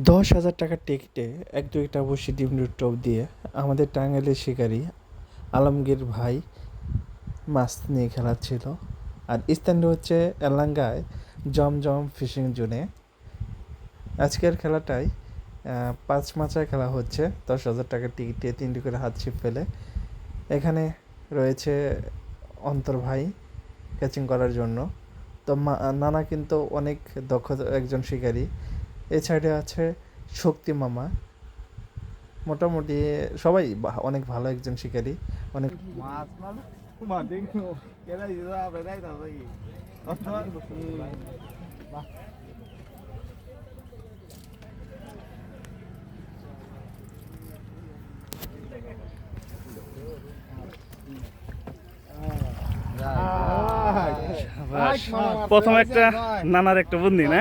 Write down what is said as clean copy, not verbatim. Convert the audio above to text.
10,000 টাকার টিকিটে এক দুইটা বসে ডিম টপ দিয়ে আমাদের টাঙ্গাইলের শিকারী আলমগীর ভাই মাছ নিয়ে খেলাচ্ছিল। আর স্থানটা হচ্ছে এলাঙ্গায় জমজম ফিশিং জোনে। আজকের খেলাটায় 5 মাচায় খেলা হচ্ছে। 10,000 টাকার টিকিটে 3টি করে হাত ছিপ ফেলে। এখানে রয়েছে অন্তর ভাই ক্যাচিং করার জন্য। তো নানা কিন্তু অনেক দক্ষ একজন শিকারী। এই সাইডে আছে শক্তি মামা, মোটামুটি সবাই অনেক ভালো একজন শিকারী। অনেক প্রথম একটা নানার একটা বন্দি না